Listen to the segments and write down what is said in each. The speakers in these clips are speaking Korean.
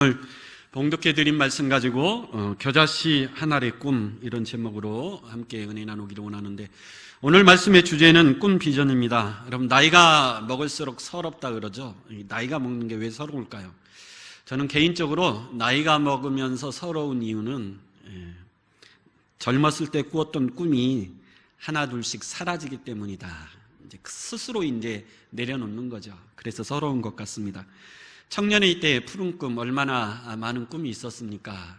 오늘 봉독해 드린 말씀 가지고 겨자씨 한 알의 꿈, 이런 제목으로 함께 은혜 나누기를 원하는데, 오늘 말씀의 주제는 꿈 비전입니다. 여러분, 나이가 먹을수록 서럽다 그러죠. 나이가 먹는 게 왜 서러울까요? 저는 개인적으로 나이가 먹으면서 서러운 이유는 젊었을 때 꾸었던 꿈이 하나 둘씩 사라지기 때문이다. 스스로 내려놓는 거죠. 그래서 서러운 것 같습니다. 청년의 때 푸른 꿈, 얼마나 많은 꿈이 있었습니까?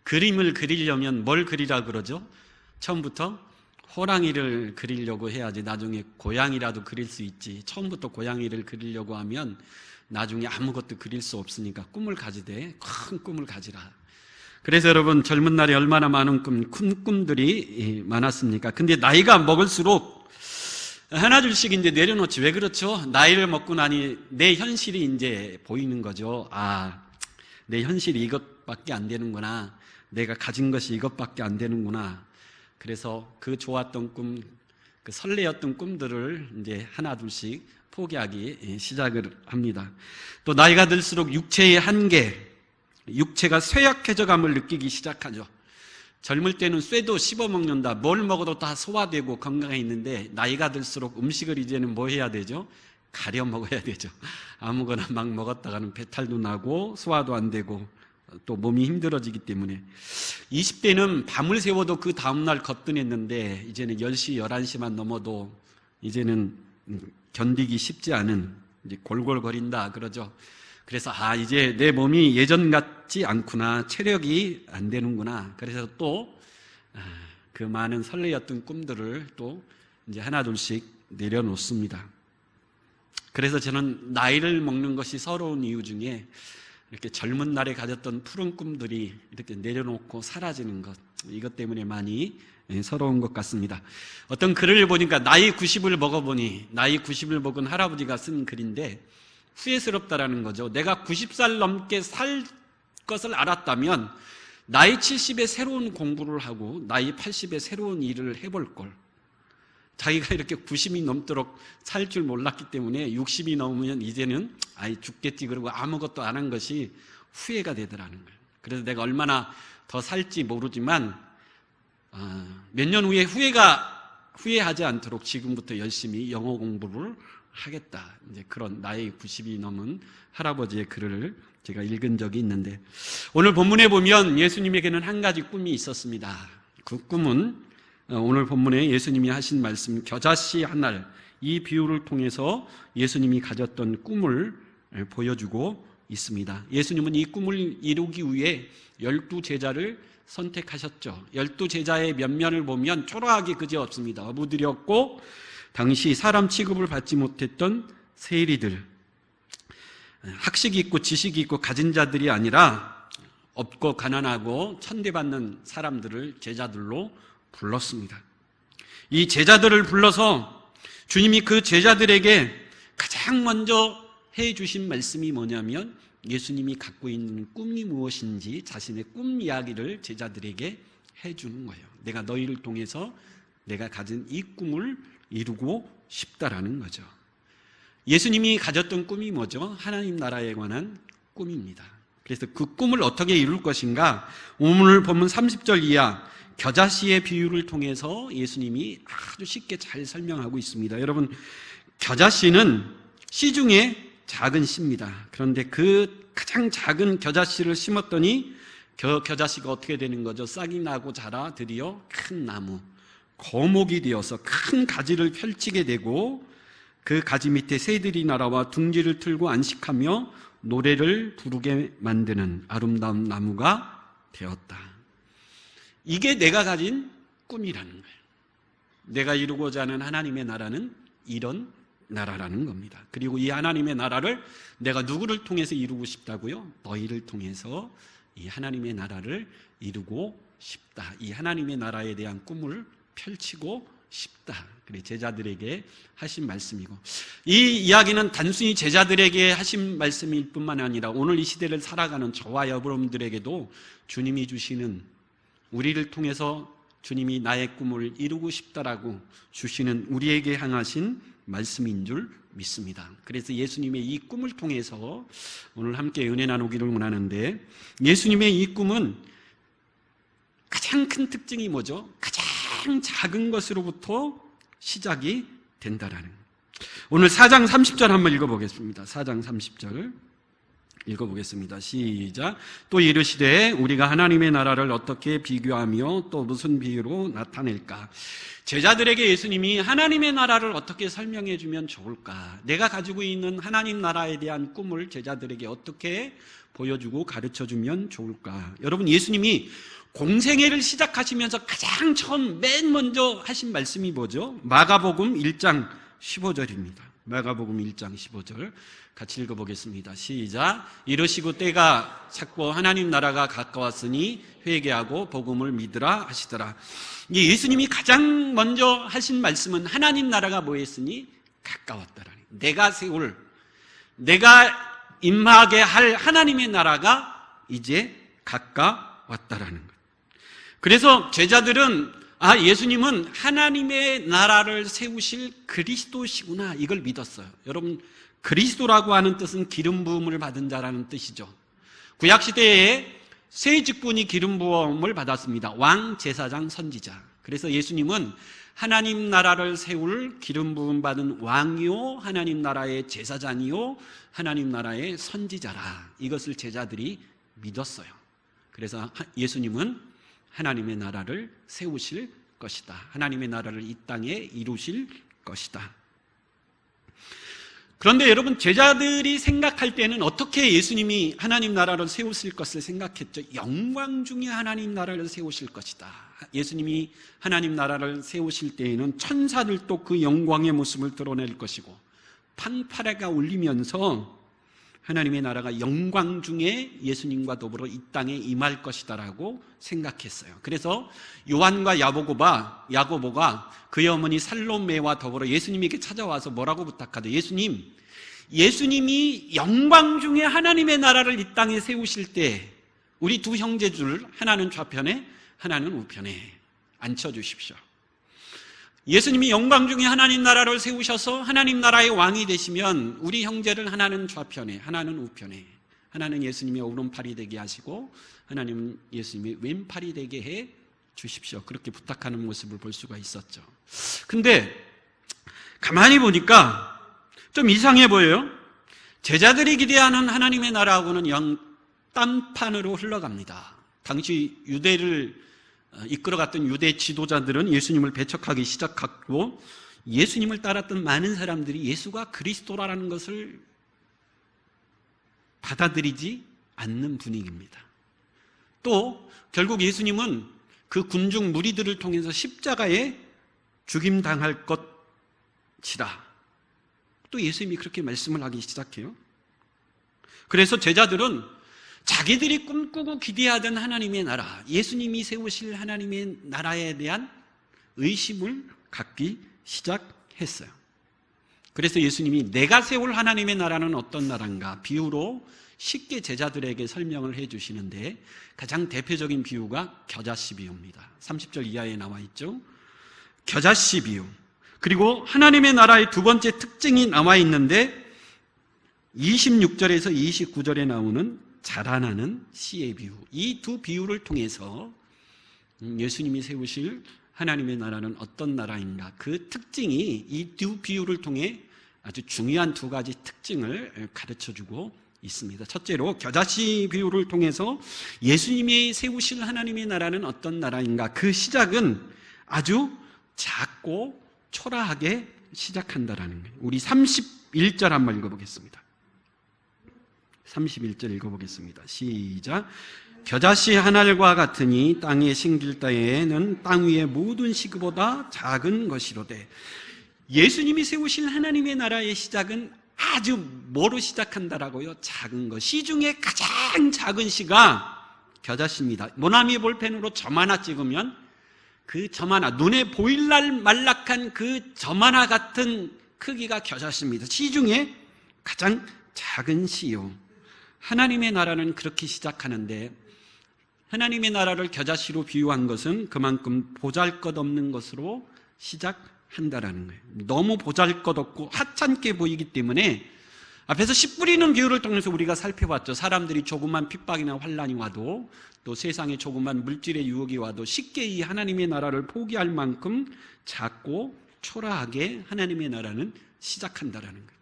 그림을 그리려면 뭘 그리라 그러죠? 처음부터 호랑이를 그리려고 해야지 나중에 고양이라도 그릴 수 있지. 처음부터 고양이를 그리려고 하면 나중에 아무것도 그릴 수 없으니까 꿈을 가지되 큰 꿈을 가지라. 그래서 여러분, 젊은 날에 얼마나 많은 큰 꿈들이 많았습니까? 근데 나이가 먹을수록 하나 둘씩 내려놓지. 왜 그렇죠? 나이를 먹고 나니 내 현실이 보이는 거죠. 내 현실이 이것밖에 안 되는구나. 내가 가진 것이 이것밖에 안 되는구나. 그래서 그 좋았던 꿈, 그 설레었던 꿈들을 하나 둘씩 포기하기 시작을 합니다. 또 나이가 들수록 육체의 한계, 육체가 쇠약해져 감을 느끼기 시작하죠. 젊을 때는 쇠도 씹어먹는다, 뭘 먹어도 다 소화되고 건강해 있는데, 나이가 들수록 음식을 이제는 뭐 해야 되죠? 가려 먹어야 되죠. 아무거나 막 먹었다가는 배탈도 나고 소화도 안 되고 또 몸이 힘들어지기 때문에 20대는 밤을 새워도 그 다음날 거뜬했는데, 이제는 10시, 11시만 넘어도 이제는 견디기 쉽지 않은, 골골거린다 그러죠. 그래서 이제 내 몸이 예전 같지 않구나, 체력이 안 되는구나. 그래서 또 그 많은 설레였던 꿈들을 또 하나 둘씩 내려놓습니다. 그래서 저는 나이를 먹는 것이 서러운 이유 중에 이렇게 젊은 날에 가졌던 푸른 꿈들이 이렇게 내려놓고 사라지는 것, 이것 때문에 많이 서러운 것 같습니다. 어떤 글을 보니까 나이 90을 먹어보니, 나이 90을 먹은 할아버지가 쓴 글인데 후회스럽다라는 거죠. 내가 90살 넘게 살 것을 알았다면 나이 70에 새로운 공부를 하고 나이 80에 새로운 일을 해볼 걸. 자기가 이렇게 90이 넘도록 살 줄 몰랐기 때문에 60이 넘으면 이제는 죽겠지 그러고 아무것도 안 한 것이 후회가 되더라는 거예요. 그래서 내가 얼마나 더 살지 모르지만 몇 년 후에 후회하지 않도록 지금부터 열심히 영어 공부를 하겠다. 그런 나이 90이 넘은 할아버지의 글을 제가 읽은 적이 있는데, 오늘 본문에 보면 예수님에게는 한 가지 꿈이 있었습니다. 그 꿈은 오늘 본문에 예수님이 하신 말씀, 겨자씨 한 알, 이 비유를 통해서 예수님이 가졌던 꿈을 보여주고 있습니다. 예수님은 이 꿈을 이루기 위해 12제자를 선택하셨죠. 12제자의 면면을 보면 초라하기 그지없습니다. 어부들이었고, 당시 사람 취급을 받지 못했던 세리들, 학식이 있고 지식이 있고 가진 자들이 아니라 없고 가난하고 천대받는 사람들을 제자들로 불렀습니다. 이 제자들을 불러서 주님이 그 제자들에게 가장 먼저 해주신 말씀이 뭐냐면, 예수님이 갖고 있는 꿈이 무엇인지 자신의 꿈 이야기를 제자들에게 해주는 거예요. 내가 너희를 통해서 내가 가진 이 꿈을 이루고 싶다라는 거죠. 예수님이 가졌던 꿈이 뭐죠? 하나님 나라에 관한 꿈입니다. 그래서 그 꿈을 어떻게 이룰 것인가, 오늘 본문 30절 이하 겨자씨의 비유를 통해서 예수님이 아주 쉽게 잘 설명하고 있습니다. 여러분, 겨자씨는 씨 중에 작은 씨입니다. 그런데 그 가장 작은 겨자씨를 심었더니 겨자씨가 어떻게 되는 거죠? 싹이 나고 자라 드디어 큰 나무, 거목이 되어서 큰 가지를 펼치게 되고, 그 가지 밑에 새들이 날아와 둥지를 틀고 안식하며 노래를 부르게 만드는 아름다운 나무가 되었다. 이게 내가 가진 꿈이라는 거예요. 내가 이루고자 하는 하나님의 나라는 이런 나라라는 겁니다. 그리고 이 하나님의 나라를 내가 누구를 통해서 이루고 싶다고요? 너희를 통해서 이 하나님의 나라를 이루고 싶다. 이 하나님의 나라에 대한 꿈을 펼치고 싶다. 그래, 제자들에게 하신 말씀이고, 이 이야기는 단순히 제자들에게 하신 말씀일 뿐만 아니라 오늘 이 시대를 살아가는 저와 여러분들에게도 주님이 주시는, 우리를 통해서 주님이 나의 꿈을 이루고 싶다라고 주시는 우리에게 향하신 말씀인 줄 믿습니다. 그래서 예수님의 이 꿈을 통해서 오늘 함께 은혜 나누기를 원하는데, 예수님의 이 꿈은 가장 큰 특징이 뭐죠? 가장 작은 것으로부터 시작이 된다라는 거예요. 오늘 4장 30절 한번 읽어보겠습니다. 4장 30절 읽어보겠습니다. 시작. 또 이르시되 우리가 하나님의 나라를 어떻게 비교하며 또 무슨 비유로 나타낼까? 제자들에게 예수님이 하나님의 나라를 어떻게 설명해 주면 좋을까? 내가 가지고 있는 하나님 나라에 대한 꿈을 제자들에게 어떻게 보여주고 가르쳐 주면 좋을까? 여러분, 예수님이 공생애를 시작하시면서 가장 처음 맨 먼저 하신 말씀이 뭐죠? 마가복음 1장 15절입니다. 마가복음 1장 15절 같이 읽어보겠습니다. 시작. 이르시고 때가 찼고 하나님 나라가 가까웠으니 회개하고 복음을 믿으라 하시더라. 예수님이 가장 먼저 하신 말씀은 하나님 나라가 뭐했으니 가까웠다라니. 내가 임하게 할 하나님의 나라가 이제 가까웠다라는 것. 그래서 제자들은 예수님은 하나님의 나라를 세우실 그리스도시구나, 이걸 믿었어요. 여러분, 그리스도라고 하는 뜻은 기름 부음을 받은 자라는 뜻이죠. 구약시대에 세 직분이 기름 부음을 받았습니다. 왕, 제사장, 선지자. 그래서 예수님은 하나님 나라를 세울 기름 부음 받은 왕이요, 하나님 나라의 제사장이요, 하나님 나라의 선지자라. 이것을 제자들이 믿었어요. 그래서 예수님은 하나님의 나라를 세우실 것이다. 하나님의 나라를 이 땅에 이루실 것이다. 그런데 여러분, 제자들이 생각할 때는 어떻게 예수님이 하나님 나라를 세우실 것을 생각했죠? 영광 중에 하나님 나라를 세우실 것이다. 예수님이 하나님 나라를 세우실 때에는 천사들도 그 영광의 모습을 드러낼 것이고, 판파레가 울리면서 하나님의 나라가 영광 중에 예수님과 더불어 이 땅에 임할 것이다라고 생각했어요. 그래서 요한과 야고보가 그의 어머니 살로메와 더불어 예수님에게 찾아와서 뭐라고 부탁하대? 예수님이 영광 중에 하나님의 나라를 이 땅에 세우실 때 우리 두 형제들, 하나는 좌편에 하나는 우편에 앉혀주십시오. 예수님이 영광 중에 하나님 나라를 세우셔서 하나님 나라의 왕이 되시면 우리 형제를 하나는 좌편에, 하나는 우편에, 하나는 예수님의 오른팔이 되게 하시고 하나님은 예수님의 왼팔이 되게 해 주십시오. 그렇게 부탁하는 모습을 볼 수가 있었죠. 근데 가만히 보니까 좀 이상해 보여요. 제자들이 기대하는 하나님의 나라하고는 영 딴판으로 흘러갑니다. 당시 유대를 이끌어갔던 유대 지도자들은 예수님을 배척하기 시작했고, 예수님을 따랐던 많은 사람들이 예수가 그리스도라는 것을 받아들이지 않는 분위기입니다. 또 결국 예수님은 그 군중 무리들을 통해서 십자가에 죽임당할 것이다. 또 예수님이 그렇게 말씀을 하기 시작해요. 그래서 제자들은 자기들이 꿈꾸고 기대하던 하나님의 나라, 예수님이 세우실 하나님의 나라에 대한 의심을 갖기 시작했어요. 그래서 예수님이 내가 세울 하나님의 나라는 어떤 나라인가 비유로 쉽게 제자들에게 설명을 해 주시는데, 가장 대표적인 비유가 겨자씨 비유입니다. 30절 이하에 나와 있죠. 겨자씨 비유. 그리고 하나님의 나라의 두 번째 특징이 나와 있는데 26절에서 29절에 나오는 자라나는 씨의 비유. 이 두 비유를 통해서 예수님이 세우실 하나님의 나라는 어떤 나라인가, 그 특징이 이 두 비유를 통해 아주 중요한 두 가지 특징을 가르쳐주고 있습니다. 첫째로 겨자씨 비유를 통해서 예수님이 세우실 하나님의 나라는 어떤 나라인가, 그 시작은 아주 작고 초라하게 시작한다라는 거예요. 우리 31절 한번 읽어보겠습니다. 31절 읽어보겠습니다. 시작. 겨자씨 한 알과 같으니 땅에 심길 때에는 땅 위의 모든 씨보다 작은 것이로되. 예수님이 세우실 하나님의 나라의 시작은 아주 뭐로 시작한다라고요? 작은 것. 씨 중에 가장 작은 씨가 겨자씨입니다. 모나미 볼펜으로 점 하나 찍으면 그 점 하나, 눈에 보일 날 말락한 그 점 하나 같은 크기가 겨자씨입니다. 씨 중에 가장 작은 씨요. 하나님의 나라는 그렇게 시작하는데, 하나님의 나라를 겨자씨로 비유한 것은 그만큼 보잘것없는 것으로 한다라는 거예요. 너무 보잘것없고 하찮게 보이기 때문에 앞에서 씨 뿌리는 비유를 통해서 우리가 살펴봤죠. 사람들이 조그만 핍박이나 환난이 와도, 또 세상에 조그만 물질의 유혹이 와도 쉽게 이 하나님의 나라를 포기할 만큼 작고 초라하게 하나님의 나라는 시작한다라는 거예요.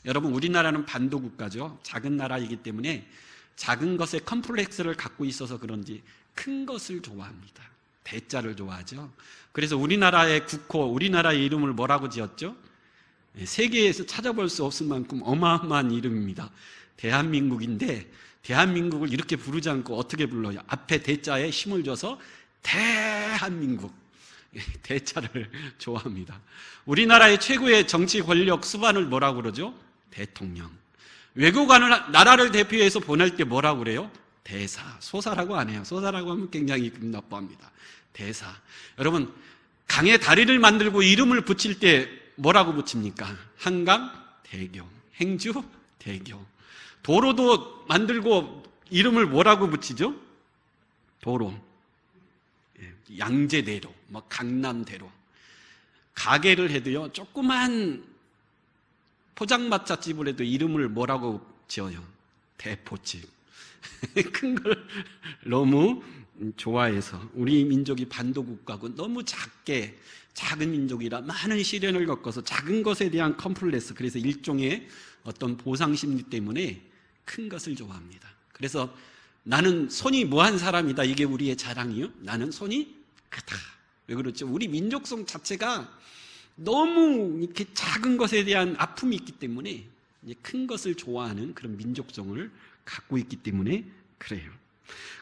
여러분, 우리나라는 반도국가죠. 작은 나라이기 때문에 작은 것에 컴플렉스를 갖고 있어서 그런지 큰 것을 좋아합니다. 대자를 좋아하죠. 그래서 우리나라의 국호, 우리나라의 이름을 뭐라고 지었죠? 세계에서 찾아볼 수 없을 만큼 어마어마한 이름입니다. 대한민국인데 대한민국을 이렇게 부르지 않고 어떻게 불러요? 앞에 대자에 힘을 줘서 대한민국. 대자를 좋아합니다. 우리나라의 최고의 정치 권력 수반을 뭐라고 그러죠? 대통령. 외국 나라를 대표해서 보낼 때 뭐라고 그래요? 대사. 소사라고 안 해요. 소사라고 하면 굉장히 기분 나빠합니다. 대사. 여러분, 강에 다리를 만들고 이름을 붙일 때 뭐라고 붙입니까? 한강 대교, 행주 대교. 도로도 만들고 이름을 뭐라고 붙이죠? 도로, 양재대로, 강남대로. 가게를 해도요, 조그만 포장마차집을 해도 이름을 뭐라고 지어요? 대포집. 큰 걸 너무 좋아해서 우리 민족이 반도국가고 너무 작은 민족이라 많은 시련을 겪어서 작은 것에 대한 컴플렉스, 그래서 일종의 어떤 보상심리 때문에 큰 것을 좋아합니다. 그래서 나는 손이 뭐한 사람이다, 이게 우리의 자랑이요. 나는 손이 크다. 왜 그렇죠? 우리 민족성 자체가 너무 이렇게 작은 것에 대한 아픔이 있기 때문에 이제 큰 것을 좋아하는 그런 민족성을 갖고 있기 때문에 그래요.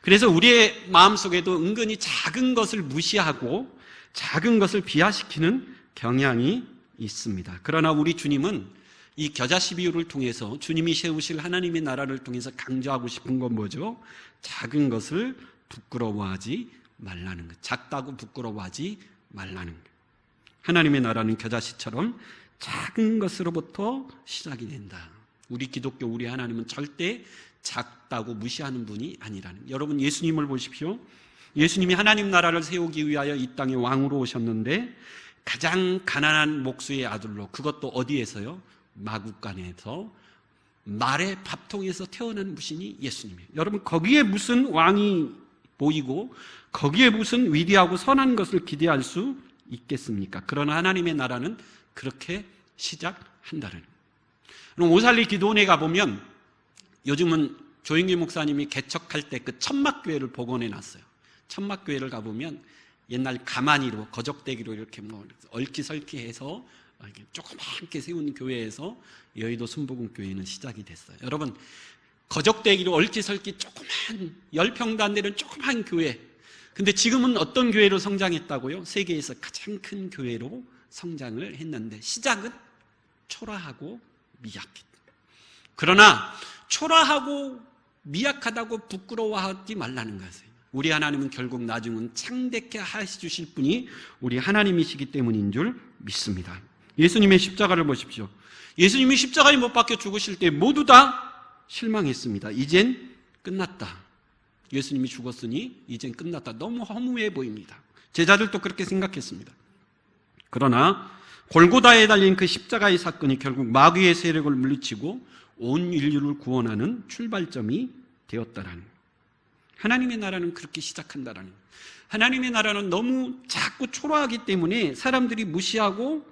그래서 우리의 마음속에도 은근히 작은 것을 무시하고 작은 것을 비하시키는 경향이 있습니다. 그러나 우리 주님은 이 겨자씨 비유를 통해서 주님이 세우실 하나님의 나라를 통해서 강조하고 싶은 건 뭐죠? 작은 것을 부끄러워하지 말라는 것. 작다고 부끄러워하지 말라는 것. 하나님의 나라는 겨자씨처럼 작은 것으로부터 시작이 된다. 우리 기독교, 우리 하나님은 절대 작다고 무시하는 분이 아니라는. 여러분, 예수님을 보십시오. 예수님이 하나님 나라를 세우기 위하여 이 땅에 왕으로 오셨는데 가장 가난한 목수의 아들로, 그것도 어디에서요? 마구간에서 말의 밥통에서 태어난 무신이 예수님이에요. 여러분, 거기에 무슨 왕이 보이고 거기에 무슨 위대하고 선한 것을 기대할 수 있겠습니까? 그러나 하나님의 나라는 그렇게 시작한다는. 오살리 기도원에 가보면 요즘은 조영기 목사님이 개척할 때 그 천막교회를 복원해 놨어요. 천막교회를 가보면 옛날 가마니로, 거적대기로 이렇게 얽히설키해서 이렇게 조그맣게 세운 교회에서 여의도 순복음교회는 시작이 됐어요. 여러분, 거적대기로 얽히설키 조그만 10평도 안 되는 조그만 교회. 근데 지금은 어떤 교회로 성장했다고요? 세계에서 가장 큰 교회로 성장을 했는데 시작은 초라하고 미약했다. 그러나 초라하고 미약하다고 부끄러워하지 말라는 것이에요. 우리 하나님은 결국 나중은 창대케 하시주실 분이 우리 하나님이시기 때문인 줄 믿습니다. 예수님의 십자가를 보십시오. 예수님이 십자가에 못 박혀 죽으실 때 모두 다 실망했습니다. 이젠 끝났다. 예수님이 죽었으니 이젠 끝났다. 너무 허무해 보입니다. 제자들도 그렇게 생각했습니다. 그러나 골고다에 달린 그 십자가의 사건이 결국 마귀의 세력을 물리치고 온 인류를 구원하는 출발점이 되었다라는 거예요. 하나님의 나라는 그렇게 시작한다라는 거예요. 하나님의 나라는 너무 작고 초라하기 때문에 사람들이 무시하고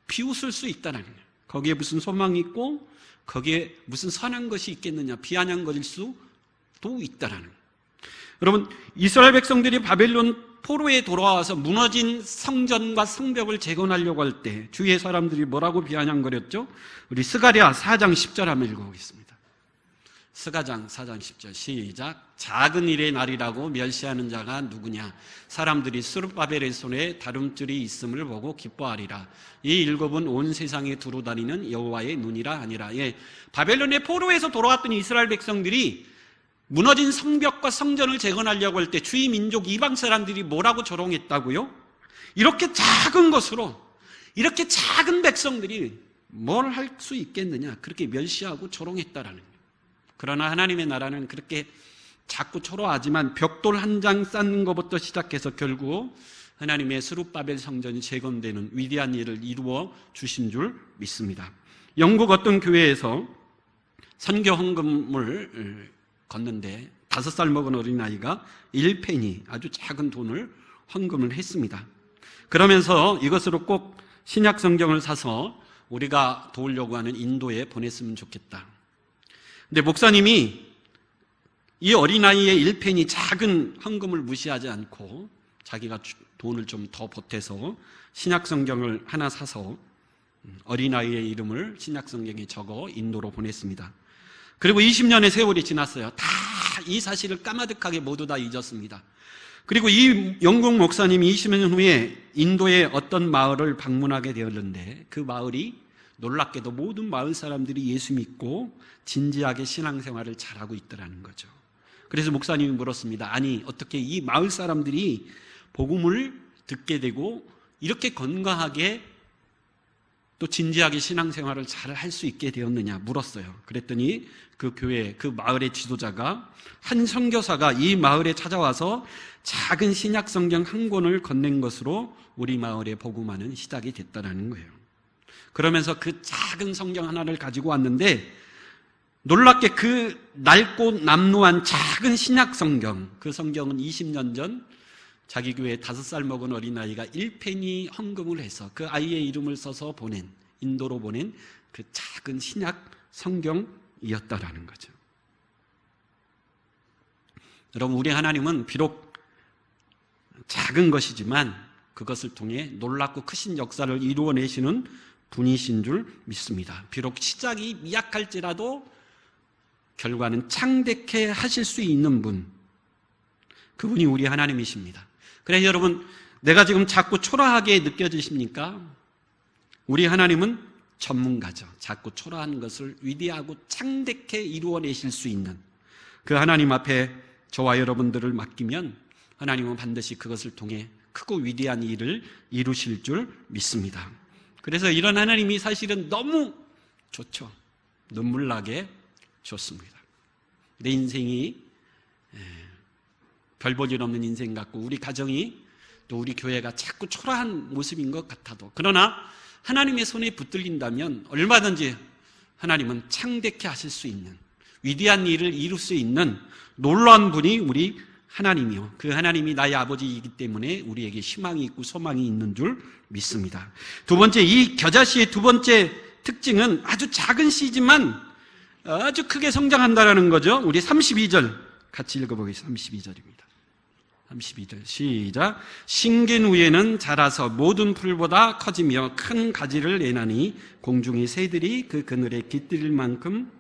비웃을 수 있다는 거예요. 거기에 무슨 소망이 있고 거기에 무슨 선한 것이 있겠느냐, 비아냥거릴 수도 있다라는 거예요. 여러분, 이스라엘 백성들이 바벨론 포로에 돌아와서 무너진 성전과 성벽을 재건하려고 할 때 주위의 사람들이 뭐라고 비아냥거렸죠? 우리 스가랴 4장 10절 한번 읽어보겠습니다. 스가장 4장 10절 시작. 작은 일의 날이라고 멸시하는 자가 누구냐? 사람들이 스룹바벨의 손에 다름줄이 있음을 보고 기뻐하리라. 이 일곱은 온 세상에 두루 다니는 여호와의 눈이라 하니라. 바벨론의 포로에서 돌아왔던 이스라엘 백성들이 무너진 성벽과 성전을 재건하려고 할 때 주위 민족 이방 사람들이 뭐라고 조롱했다고요? 이렇게 작은 것으로, 이렇게 작은 백성들이 뭘 할 수 있겠느냐, 그렇게 멸시하고 조롱했다라는 거예요. 그러나 하나님의 나라는 그렇게 작고 초라하지만 벽돌 한 장 쌓는 것부터 시작해서 결국 하나님의 스룹바벨 성전이 재건되는 위대한 일을 이루어 주신 줄 믿습니다. 영국 어떤 교회에서 선교 헌금을 걷는데 5살 먹은 어린아이가 1페니 아주 작은 돈을 헌금을 했습니다. 그러면서 이것으로 꼭 신약 성경을 사서 우리가 도우려고 하는 인도에 보냈으면 좋겠다. 근데 목사님이 이 어린아이의 1페니 작은 헌금을 무시하지 않고 자기가 돈을 좀 더 보태서 신약 성경을 하나 사서 어린아이의 이름을 신약 성경에 적어 인도로 보냈습니다. 그리고 20년의 세월이 지났어요. 다 이 사실을 까마득하게 모두 다 잊었습니다. 그리고 이 영국 목사님이 20년 후에 인도의 어떤 마을을 방문하게 되었는데 그 마을이 놀랍게도 모든 마을 사람들이 예수 믿고 진지하게 신앙생활을 잘하고 있더라는 거죠. 그래서 목사님이 물었습니다. 아니 어떻게 이 마을 사람들이 복음을 듣게 되고 이렇게 건강하게 또 진지하게 신앙생활을 잘 할 수 있게 되었느냐 물었어요. 그랬더니 그 교회, 그 마을의 지도자가 한 선교사가 이 마을에 찾아와서 작은 신약 성경 한 권을 건넨 것으로 우리 마을의 복음화는 시작이 됐다는 거예요. 그러면서 그 작은 성경 하나를 가지고 왔는데 놀랍게 그 낡고 남루한 작은 신약 성경, 그 성경은 20년 전 자기 교회에 5살 먹은 어린아이가 1페니 헌금을 해서 그 아이의 이름을 써서 보낸, 인도로 보낸 그 작은 신약 성경이었다라는 거죠. 여러분, 우리 하나님은 비록 작은 것이지만 그것을 통해 놀랍고 크신 역사를 이루어내시는 분이신 줄 믿습니다. 비록 시작이 미약할지라도 결과는 창대케 하실 수 있는 분, 그분이 우리 하나님이십니다. 그래서 여러분, 내가 지금 자꾸 초라하게 느껴지십니까? 우리 하나님은 전문가죠. 자꾸 초라한 것을 위대하고 창대케 이루어내실 수 있는 그 하나님 앞에 저와 여러분들을 맡기면 하나님은 반드시 그것을 통해 크고 위대한 일을 이루실 줄 믿습니다. 그래서 이런 하나님이 사실은 너무 좋죠. 눈물 나게 좋습니다. 내 인생이 별 볼 일 없는 인생 같고 우리 가정이 또 우리 교회가 자꾸 초라한 모습인 것 같아도, 그러나 하나님의 손에 붙들린다면 얼마든지 하나님은 창대케 하실 수 있는 위대한 일을 이룰 수 있는 놀라운 분이 우리 하나님이요, 그 하나님이 나의 아버지이기 때문에 우리에게 희망이 있고 소망이 있는 줄 믿습니다. 두 번째, 이 겨자씨의 두 번째 특징은 아주 작은 씨지만 아주 크게 성장한다는 거죠. 우리 32절 같이 읽어보겠습니다. 32절입니다. 32절 시작. 심긴 후에는 자라서 모든 풀보다 커지며 큰 가지를 내나니 공중의 새들이 그 그늘에 깃들일 만큼.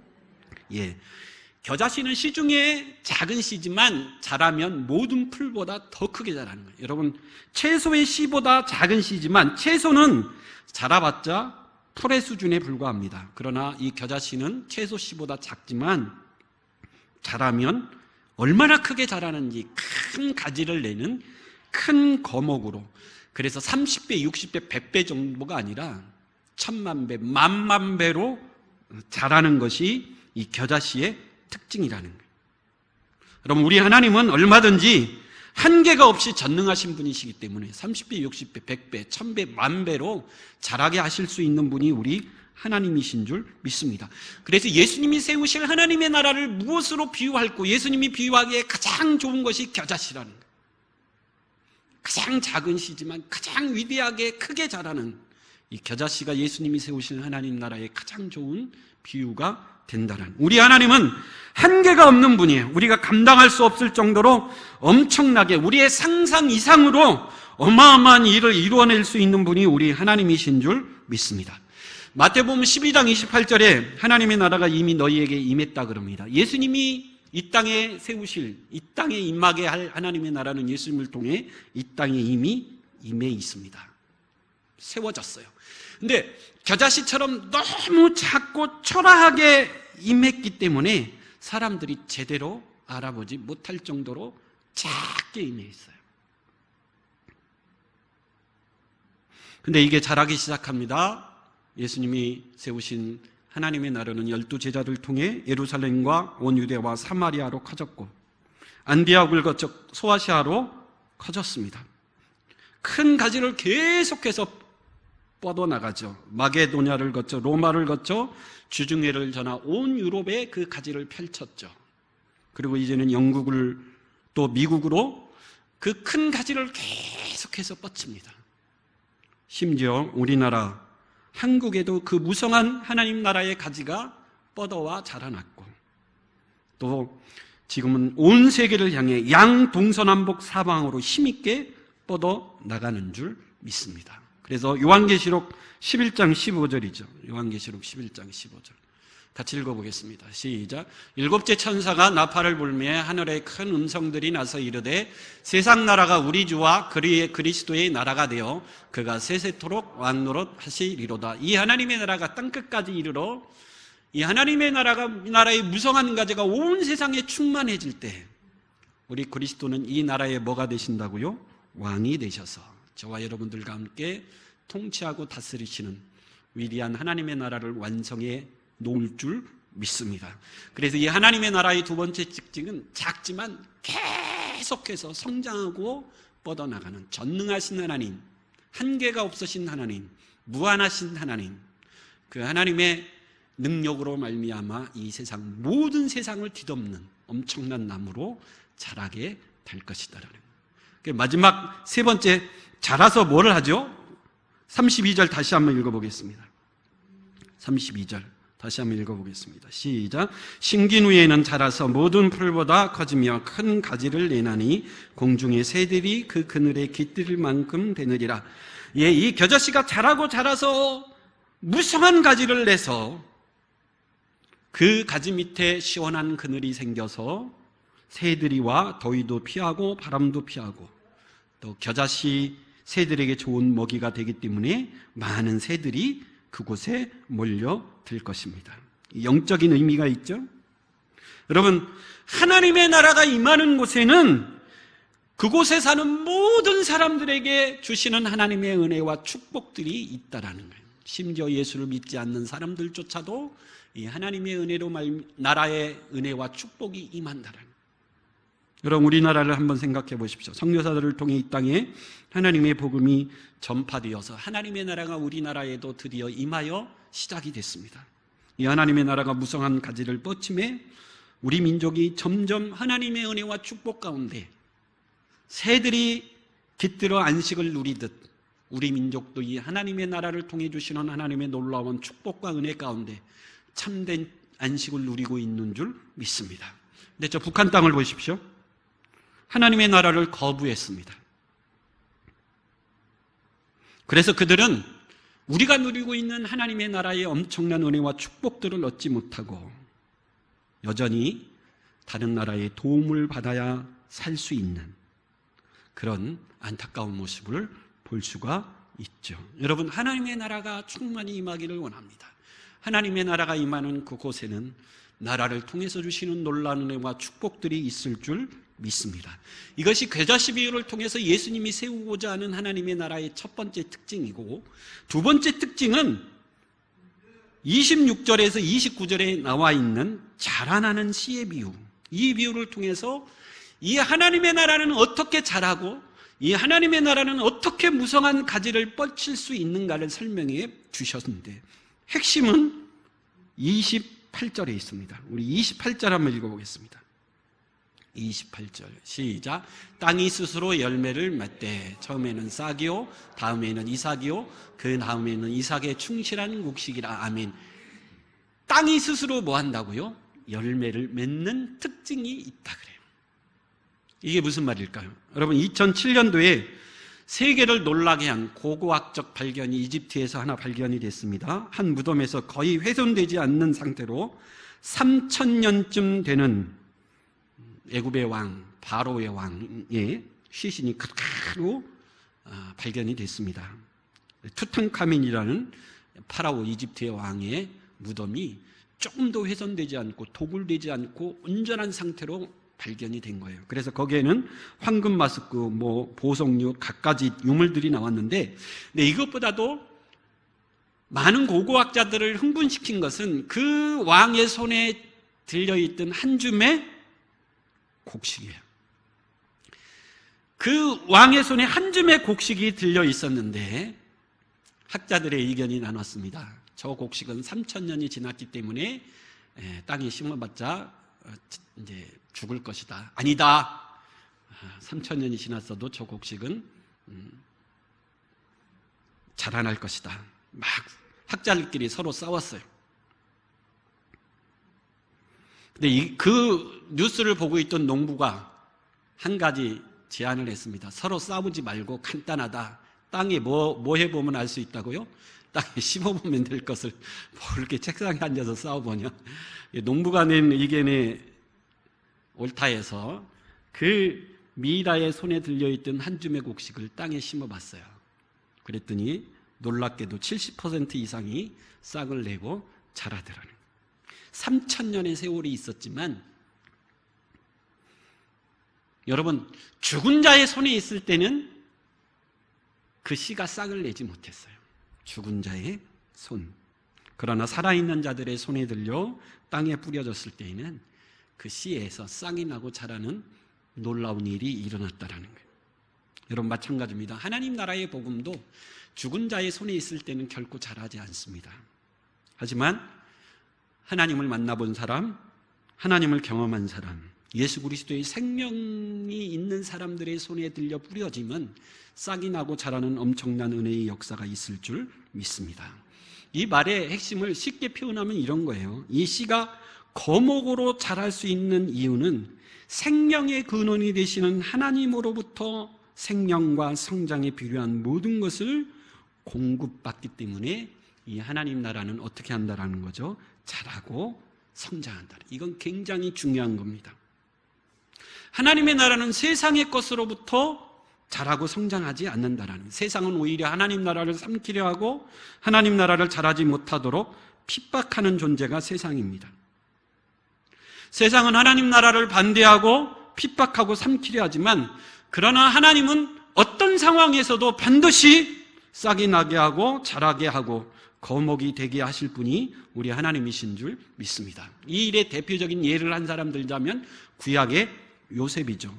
겨자씨는 씨 중에 작은 씨지만 자라면 모든 풀보다 더 크게 자라는 거예요. 여러분, 채소의 씨보다 작은 씨지만 채소는 자라봤자 풀의 수준에 불과합니다. 그러나 이 겨자씨는 채소 씨보다 작지만 자라면 얼마나 크게 자라는지 큰 가지를 내는 큰 거목으로, 그래서 30배, 60배, 100배 정도가 아니라 1000만 배, 10,000만 배로 자라는 것이 이 겨자씨의 특징이라는 거예요. 여러분, 우리 하나님은 얼마든지 한계가 없이 전능하신 분이시기 때문에 30배, 60배, 100배, 1000배, 10,000배로 자라게 하실 수 있는 분이 우리 하나님이신 줄 믿습니다. 그래서 예수님이 세우실 하나님의 나라를 무엇으로 비유할고, 예수님이 비유하기에 가장 좋은 것이 겨자씨라는 거예요. 가장 작은 씨지만 가장 위대하게 크게 자라는 이 겨자씨가 예수님이 세우신 하나님 나라의 가장 좋은 비유가 된다는, 우리 하나님은 한계가 없는 분이에요. 우리가 감당할 수 없을 정도로 엄청나게 우리의 상상 이상으로 어마어마한 일을 이루어낼 수 있는 분이 우리 하나님이신 줄 믿습니다. 마태복음 12장 28절에 하나님의 나라가 이미 너희에게 임했다 그럽니다. 예수님이 이 땅에 세우실, 이 땅에 임하게 할 하나님의 나라는 예수님을 통해 이 땅에 이미 임해 있습니다. 세워졌어요. 근데 겨자씨처럼 너무 작고 초라하게 임했기 때문에 사람들이 제대로 알아보지 못할 정도로 작게 임해 있어요. 근데 이게 자라기 시작합니다. 예수님이 세우신 하나님의 나라는 12제자를 통해 예루살렘과 온 유대와 사마리아로 커졌고 안디옥을 거쳐 소아시아로 커졌습니다. 큰 가지를 계속해서 뻗어나가죠. 마게도냐를 거쳐 로마를 거쳐 주중회를 전하 온 유럽에 그 가지를 펼쳤죠. 그리고 이제는 영국을 또 미국으로 그 큰 가지를 계속해서 뻗칩니다. 심지어 우리나라 한국에도 그 무성한 하나님 나라의 가지가 뻗어와 자라났고, 또 지금은 온 세계를 향해 양동서남북 사방으로 힘있게 뻗어 나가는 줄 믿습니다. 그래서 요한계시록 11장 15절이죠. 요한계시록 11장 15절. 같이 읽어보겠습니다. 시작. 일곱째 천사가 나팔을 불매 하늘에 큰 음성들이 나서 이르되 세상 나라가 우리 주와 그리의 그리스도의 나라가 되어 그가 세세토록 왕노릇 하시리로다. 이 하나님의 나라가 땅끝까지 이르러 이 하나님의 나라의 무성한 가지가 온 세상에 충만해질 때 우리 그리스도는 이 나라의 뭐가 되신다고요? 왕이 되셔서 저와 여러분들과 함께 통치하고 다스리시는 위대한 하나님의 나라를 완성해 놓을 줄 믿습니다. 그래서 이 하나님의 나라의 두 번째 특징은 작지만 계속해서 성장하고 뻗어나가는 전능하신 하나님, 한계가 없으신 하나님, 무한하신 하나님, 그 하나님의 능력으로 말미암아 이 세상 모든 세상을 뒤덮는 엄청난 나무로 자라게 될 것이다라는 거예요. 마지막 세 번째, 자라서 뭐를 하죠? 32절 다시 한번 읽어보겠습니다. 32절 다시 한번 읽어보겠습니다. 시작. 심긴 후에는 자라서 모든 풀보다 커지며 큰 가지를 내나니 공중의 새들이 그 그늘에 깃들 만큼 되느리라. 예, 이 겨자씨가 자라고 자라서 무성한 가지를 내서 그 가지 밑에 시원한 그늘이 생겨서 새들이 와 더위도 피하고 바람도 피하고 또 겨자씨 새들에게 좋은 먹이가 되기 때문에 많은 새들이 그곳에 몰려들 것입니다. 영적인 의미가 있죠. 여러분, 하나님의 나라가 임하는 곳에는 그곳에 사는 모든 사람들에게 주시는 하나님의 은혜와 축복들이 있다라는 거예요. 심지어 예수를 믿지 않는 사람들조차도 이 하나님의 은혜로 나라의 은혜와 축복이 임한다라는 거예요. 여러분, 우리나라를 한번 생각해 보십시오. 선교사들을 통해 이 땅에 하나님의 복음이 전파되어서 하나님의 나라가 우리나라에도 드디어 임하여 시작이 됐습니다. 이 하나님의 나라가 무성한 가지를 뻗침에 우리 민족이 점점 하나님의 은혜와 축복 가운데 새들이 깃들어 안식을 누리듯 우리 민족도 이 하나님의 나라를 통해 주시는 하나님의 놀라운 축복과 은혜 가운데 참된 안식을 누리고 있는 줄 믿습니다. 근데 저 북한 땅을 보십시오. 하나님의 나라를 거부했습니다. 그래서 그들은 우리가 누리고 있는 하나님의 나라의 엄청난 은혜와 축복들을 얻지 못하고 여전히 다른 나라의 도움을 받아야 살 수 있는 그런 안타까운 모습을 볼 수가 있죠. 여러분, 하나님의 나라가 충만히 임하기를 원합니다. 하나님의 나라가 임하는 그곳에는 나라를 통해서 주시는 놀라운 은혜와 축복들이 있을 줄 믿습니다. 이것이 겨자씨 비유를 통해서 예수님이 세우고자 하는 하나님의 나라의 첫 번째 특징이고, 두 번째 특징은 26절에서 29절에 나와 있는 자라나는 씨의 비유. 이 비유를 통해서 이 하나님의 나라는 어떻게 자라고 이 하나님의 나라는 어떻게 무성한 가지를 뻗칠 수 있는가를 설명해 주셨는데, 핵심은 28절에 있습니다. 우리 28절 한번 읽어보겠습니다. 28절 시작. 땅이 스스로 열매를 맺되 처음에는 싹이요 다음에는 이삭이요 그 다음에는 이삭의 충실한 곡식이라. 아멘. 땅이 스스로 뭐 한다고요? 열매를 맺는 특징이 있다 그래요. 이게 무슨 말일까요? 여러분, 2007년도에 세계를 놀라게 한 고고학적 발견이 이집트에서 하나 발견이 됐습니다. 한 무덤에서 거의 훼손되지 않는 상태로 3000년쯤 되는 애굽의 왕, 바로의 왕의 시신이 그대로 발견이 됐습니다. 투탕카멘이라는 파라오 이집트의 왕의 무덤이 조금도 훼손되지 않고 도굴되지 않고 온전한 상태로 발견이 된 거예요. 그래서 거기에는 황금 마스크, 보석류, 갖가지 유물들이 나왔는데, 근데 이것보다도 많은 고고학자들을 흥분시킨 것은 그 왕의 손에 들려있던 한 줌의 곡식이에요. 그 왕의 손에 한 줌의 곡식이 들려 있었는데 학자들의 의견이 나눴습니다. 저 곡식은 3,000년이 지났기 때문에 땅에 심어봤자 이제 죽을 것이다. 아니다. 3,000년이 지났어도 저 곡식은 자라날 것이다. 막 학자들끼리 서로 싸웠어요. 근데 그 뉴스를 보고 있던 농부가 한 가지 제안을 했습니다. 서로 싸우지 말고 간단하다. 땅에 뭐 해보면 알 수 있다고요? 땅에 심어보면 될 것을 뭐 이렇게 책상에 앉아서 싸워보냐. 농부가 낸 의견에 옳다 해서 그 미라의 손에 들려있던 한 줌의 곡식을 땅에 심어봤어요. 그랬더니 놀랍게도 70% 이상이 싹을 내고 자라더라는 거예요. 3,000년의 세월이 있었지만 여러분, 죽은 자의 손에 있을 때는 그 씨가 싹을 내지 못했어요. 죽은 자의 손. 그러나 살아있는 자들의 손에 들려 땅에 뿌려졌을 때에는 그 씨에서 싹이 나고 자라는 놀라운 일이 일어났다라는 거예요. 여러분, 마찬가지입니다. 하나님 나라의 복음도 죽은 자의 손에 있을 때는 결코 자라지 않습니다. 하지만 하나님을 만나본 사람, 하나님을 경험한 사람, 예수 그리스도의 생명이 있는 사람들의 손에 들려 뿌려지면 싹이 나고 자라는 엄청난 은혜의 역사가 있을 줄 믿습니다. 이 말의 핵심을 쉽게 표현하면 이런 거예요. 이 씨가 거목으로 자랄 수 있는 이유는 생명의 근원이 되시는 하나님으로부터 생명과 성장에 필요한 모든 것을 공급받기 때문에 이 하나님 나라는 어떻게 한다라는 거죠? 자라고 성장한다. 이건 굉장히 중요한 겁니다. 하나님의 나라는 세상의 것으로부터 자라고 성장하지 않는다라는, 세상은 오히려 하나님 나라를 삼키려 하고 하나님 나라를 자라지 못하도록 핍박하는 존재가 세상입니다. 세상은 하나님 나라를 반대하고 핍박하고 삼키려 하지만, 그러나 하나님은 어떤 상황에서도 반드시 싹이 나게 하고 자라게 하고 거목이 되게 하실 분이 우리 하나님이신 줄 믿습니다. 이 일의 대표적인 예를 한 사람 들자면 구약의 요셉이죠.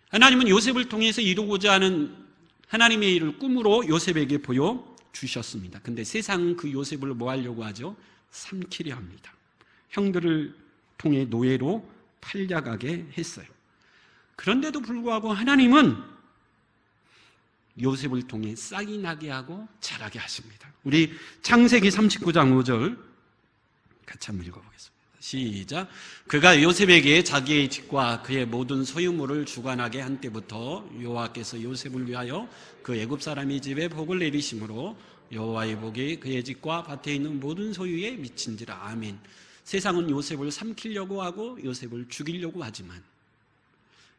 하나님은 요셉을 통해서 이루고자 하는 하나님의 일을 꿈으로 요셉에게 보여주셨습니다. 근데 세상은 그 요셉을 뭐 하려고 하죠? 삼키려 합니다. 형들을 통해 노예로 팔려가게 했어요. 그런데도 불구하고 하나님은 요셉을 통해 싹이 나게 하고 자라게 하십니다. 우리 창세기 39장 5절 같이 한번 읽어보겠습니다. 시작. 그가 요셉에게 자기의 집과 그의 모든 소유물을 주관하게 한 때부터 여호와께서 요셉을 위하여 그 애굽 사람의 집에 복을 내리심으로 여호와의 복이 그의 집과 밭에 있는 모든 소유에 미친지라. 아멘. 세상은 요셉을 삼키려고 하고 요셉을 죽이려고 하지만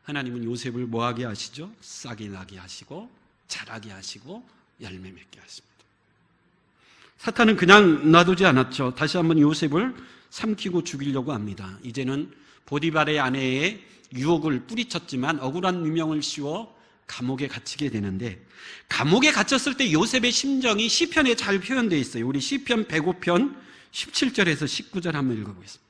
하나님은 요셉을 뭐하게 하시죠? 싹이 나게 하시고 자라게 하시고 열매 맺게 하십니다. 사탄은 그냥 놔두지 않았죠. 다시 한번 요셉을 삼키고 죽이려고 합니다. 이제는 보디발의 아내의 유혹을 뿌리쳤지만 억울한 누명을 씌워 감옥에 갇히게 되는데, 감옥에 갇혔을 때 요셉의 심정이 시편에 잘 표현되어 있어요. 우리 시편 105편 17절에서 19절 한번 읽어보겠습니다.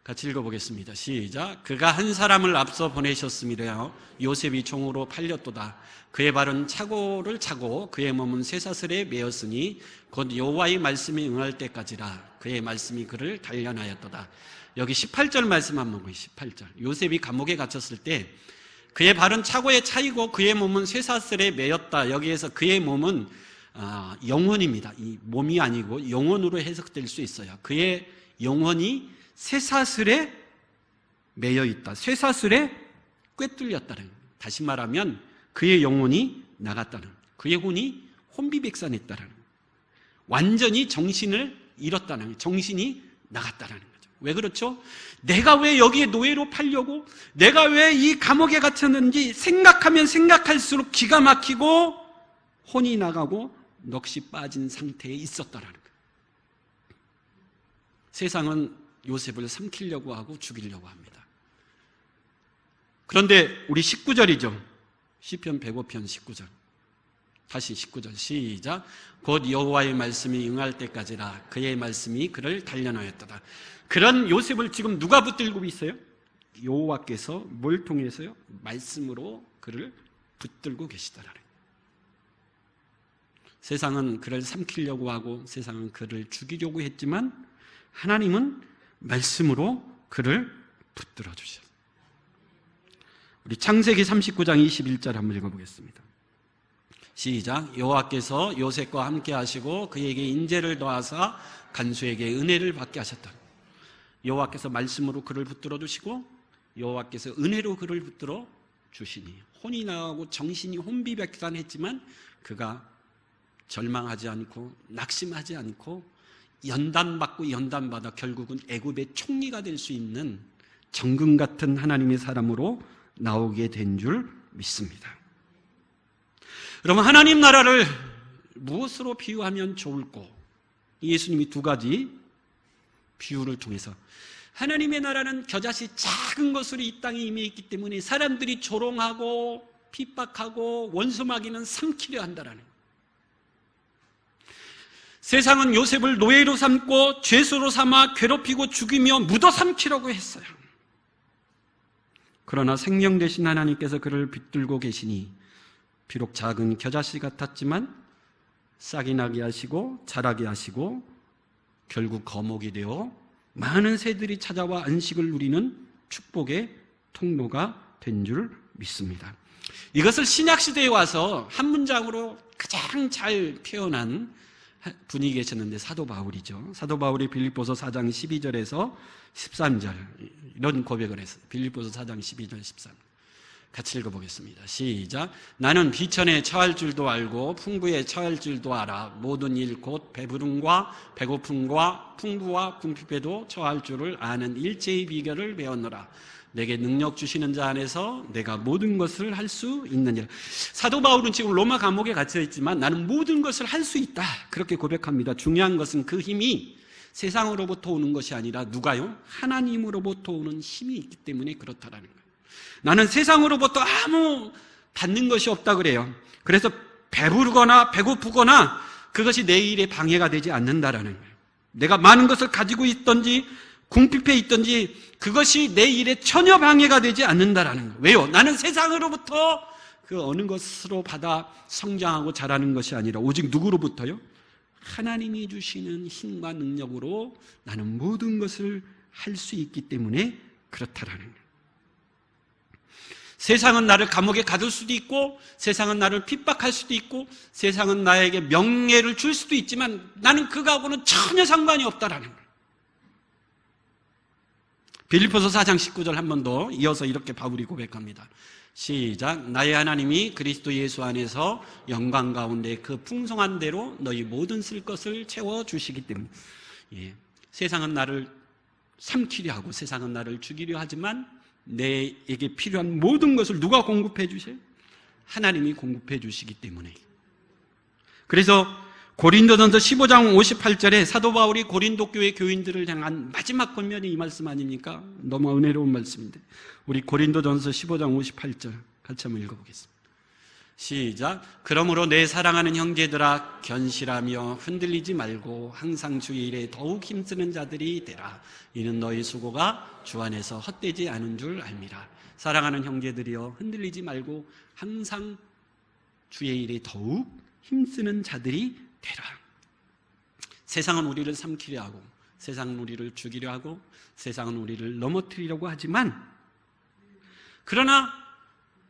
같이 읽어보겠습니다. 시작. 그가 한 사람을 앞서 보내셨음이라 요셉이 종으로 팔렸도다. 그의 발은 차고를 차고 그의 몸은 쇠사슬에 매었으니 곧 여호와의 말씀이 응할 때까지라. 그의 말씀이 그를 단련하였도다. 여기 18절 말씀 한번 보세요. 18절. 요셉이 감옥에 갇혔을 때 그의 발은 차고에 차이고 그의 몸은 쇠사슬에 매였다. 여기에서 그의 몸은 영혼입니다. 이 몸이 아니고 영혼으로 해석될 수 있어요. 그의 영혼이 쇠사슬에 매여 있다. 쇠사슬에 꿰뚫렸다는 거예요. 다시 말하면 그의 영혼이 나갔다는 거예요. 그의 혼이 혼비백산했다는 거예요. 완전히 정신을 잃었다는 거예요. 정신이 나갔다는 거죠. 왜 그렇죠? 내가 왜 여기에 노예로 팔려고, 내가 왜 이 감옥에 갇혔는지 생각하면 생각할수록 기가 막히고 혼이 나가고 넋이 빠진 상태에 있었다는 거예요. 세상은 요셉을 삼키려고 하고 죽이려고 합니다. 그런데 우리 19절이죠. 시편 105편 19절. 다시 19절 시작. 곧 여호와의 말씀이 응할 때까지라. 그의 말씀이 그를 단련하였도다. 그런 요셉을 지금 누가 붙들고 있어요? 여호와께서 뭘 통해서요? 말씀으로 그를 붙들고 계시더라는 거예요. 세상은 그를 삼키려고 하고 세상은 그를 죽이려고 했지만 하나님은 말씀으로 그를 붙들어 주셨어요. 우리 창세기 39장 21절 한번 읽어보겠습니다. 시작. 여호와께서 요셉과 함께 하시고 그에게 인재를 더하사 간수에게 은혜를 받게 하셨다. 여호와께서 말씀으로 그를 붙들어 주시고 여호와께서 은혜로 그를 붙들어 주시니 혼이 나가고 정신이 혼비백산했지만 그가 절망하지 않고 낙심하지 않고 연단받고 연단받아 결국은 애굽의 총리가 될 수 있는 정금 같은 하나님의 사람으로 나오게 된 줄 믿습니다. 여러분, 하나님 나라를 무엇으로 비유하면 좋을까? 예수님이 두 가지 비유를 통해서 하나님의 나라는 겨자씨 작은 것으로 이 땅에 임해 있기 때문에 사람들이 조롱하고 핍박하고 원수마귀는 삼키려 한다라는 거예요. 세상은 요셉을 노예로 삼고 죄수로 삼아 괴롭히고 죽이며 묻어 삼키려고 했어요. 그러나 생명 되신 하나님께서 그를 붙들고 계시니 비록 작은 겨자씨 같았지만 싹이 나게 하시고 자라게 하시고 결국 거목이 되어 많은 새들이 찾아와 안식을 누리는 축복의 통로가 된 줄 믿습니다. 이것을 신약시대에 와서 한 문장으로 가장 잘 표현한 분이 계셨는데 사도 바울이죠. 사도 바울이 빌립보서 4장 12절에서 13절 이런 고백을 했어요. 빌립보서 4장 12절 13절 같이 읽어보겠습니다. 시작. 나는 비천에 처할 줄도 알고 풍부에 처할 줄도 알아. 모든 일 곧 배부름과 배고픔과 풍부와 궁핍에도 처할 줄을 아는 일체의 비결을 배웠노라. 내게 능력 주시는 자 안에서 내가 모든 것을 할 수 있느니라. 사도 바울은 지금 로마 감옥에 갇혀 있지만 나는 모든 것을 할 수 있다, 그렇게 고백합니다. 중요한 것은 그 힘이 세상으로부터 오는 것이 아니라 누가요? 하나님으로부터 오는 힘이 있기 때문에 그렇다라는 거예요. 나는 세상으로부터 아무 받는 것이 없다 그래요. 그래서 배부르거나 배고프거나 그것이 내 일에 방해가 되지 않는다라는 거예요. 내가 많은 것을 가지고 있든지 궁핍해 있든지 그것이 내 일에 전혀 방해가 되지 않는다라는 거예요. 왜요? 나는 세상으로부터 그 어느 것으로 받아 성장하고 자라는 것이 아니라 오직 누구로부터요? 하나님이 주시는 힘과 능력으로 나는 모든 것을 할 수 있기 때문에 그렇다라는 거예요. 세상은 나를 감옥에 가둘 수도 있고 세상은 나를 핍박할 수도 있고 세상은 나에게 명예를 줄 수도 있지만 나는 그거하고는 전혀 상관이 없다라는 거예요. 빌립보서 4장 19절 한 번 더 이어서 이렇게 바울이 고백합니다. 시작. 나의 하나님이 그리스도 예수 안에서 영광 가운데 그 풍성한 대로 너희 모든 쓸 것을 채워주시기 때문에. 세상은 나를 삼키려 하고 세상은 나를 죽이려 하지만 내게 필요한 모든 것을 누가 공급해 주세요? 하나님이 공급해 주시기 때문에. 그래서 고린도전서 15장 58절에 사도 바울이 고린도 교회 교인들을 향한 마지막 권면이 이 말씀 아닙니까? 너무 은혜로운 말씀인데 우리 고린도전서 15장 58절 같이 한번 읽어보겠습니다. 시작. 그러므로 내 사랑하는 형제들아 견실하며 흔들리지 말고 항상 주의 일에 더욱 힘쓰는 자들이 되라. 이는 너희 수고가 주 안에서 헛되지 않은 줄 알미라. 사랑하는 형제들이여 흔들리지 말고 항상 주의 일에 더욱 힘쓰는 자들이 되라. 세상은 우리를 삼키려 하고 세상은 우리를 죽이려 하고 세상은 우리를 넘어뜨리려고 하지만 그러나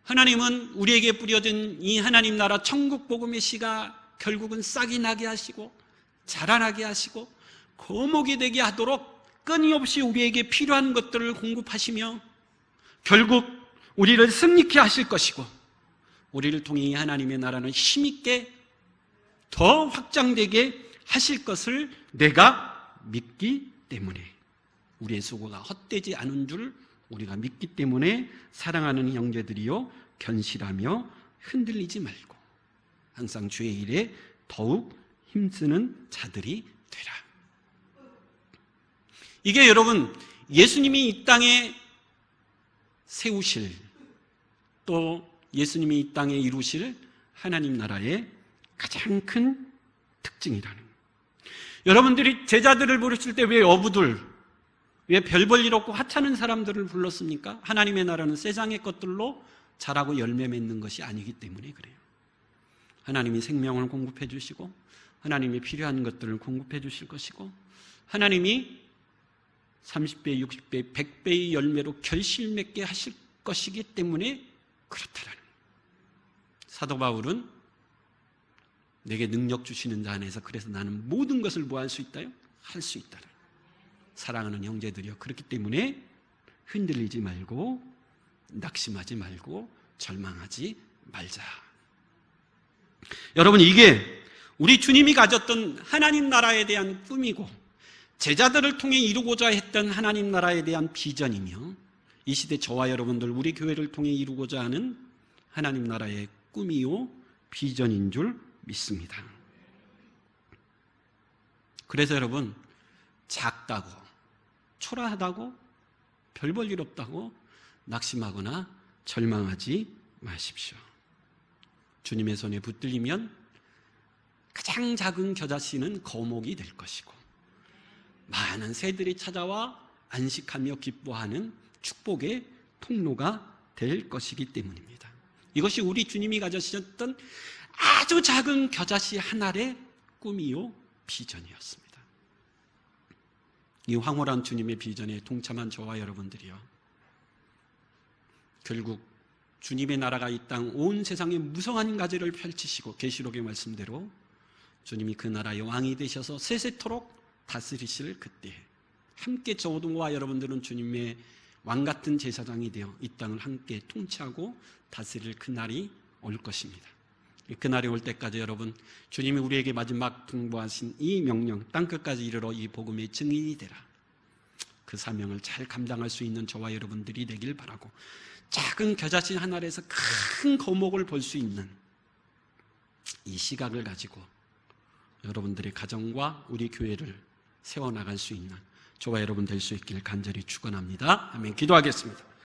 하나님은 우리에게 뿌려진 이 하나님 나라 천국 복음의 씨가 결국은 싹이 나게 하시고 자라나게 하시고 거목이 되게 하도록 끊임없이 우리에게 필요한 것들을 공급하시며 결국 우리를 승리케 하실 것이고 우리를 통해 이 하나님의 나라는 힘있게 더 확장되게 하실 것을 내가 믿기 때문에 우리의 수고가 헛되지 않은 줄 우리가 믿기 때문에 사랑하는 형제들이요 견실하며 흔들리지 말고 항상 주의 일에 더욱 힘쓰는 자들이 되라. 이게 여러분 예수님이 이 땅에 세우실 또 예수님이 이 땅에 이루실 하나님 나라의 가장 큰 특징이라는 거예요. 여러분들이 제자들을 부르실 때 왜 어부들, 왜 별 볼 일 없고 하찮은 사람들을 불렀습니까? 하나님의 나라는 세상의 것들로 자라고 열매 맺는 것이 아니기 때문에 그래요. 하나님이 생명을 공급해 주시고 하나님이 필요한 것들을 공급해 주실 것이고 하나님이 30배, 60배, 100배의 열매로 결실 맺게 하실 것이기 때문에 그렇다라는 거예요. 사도 바울은 내게 능력 주시는 자 안에서 그래서 나는 모든 것을 뭐 할 수 있다요? 할 수 있다. 사랑하는 형제들이여, 그렇기 때문에 흔들리지 말고 낙심하지 말고 절망하지 말자. 여러분, 이게 우리 주님이 가졌던 하나님 나라에 대한 꿈이고 제자들을 통해 이루고자 했던 하나님 나라에 대한 비전이며 이 시대 저와 여러분들 우리 교회를 통해 이루고자 하는 하나님 나라의 꿈이요 비전인 줄 믿습니다. 그래서 여러분, 작다고 초라하다고 별 볼 일 없다고 낙심하거나 절망하지 마십시오. 주님의 손에 붙들리면 가장 작은 겨자씨는 거목이 될 것이고 많은 새들이 찾아와 안식하며 기뻐하는 축복의 통로가 될 것이기 때문입니다. 이것이 우리 주님이 가지셨던 아주 작은 겨자씨 한 알의 꿈이요 비전이었습니다. 이 황홀한 주님의 비전에 동참한 저와 여러분들이요, 결국 주님의 나라가 이 땅 온 세상에 무성한 가지를 펼치시고 계시록의 말씀대로 주님이 그 나라의 왕이 되셔서 세세토록 다스리실 그때 함께 저와 여러분들은 주님의 왕같은 제사장이 되어 이 땅을 함께 통치하고 다스릴 그날이 올 것입니다. 그날이 올 때까지 여러분, 주님이 우리에게 마지막 통보하신 이 명령, 땅끝까지 이르러 이 복음의 증인이 되라, 그 사명을 잘 감당할 수 있는 저와 여러분들이 되길 바라고, 작은 겨자씨 한 알에서 큰 거목을 볼 수 있는 이 시각을 가지고 여러분들의 가정과 우리 교회를 세워나갈 수 있는 저와 여러분 될 수 있길 간절히 축원합니다. 아멘. 기도하겠습니다.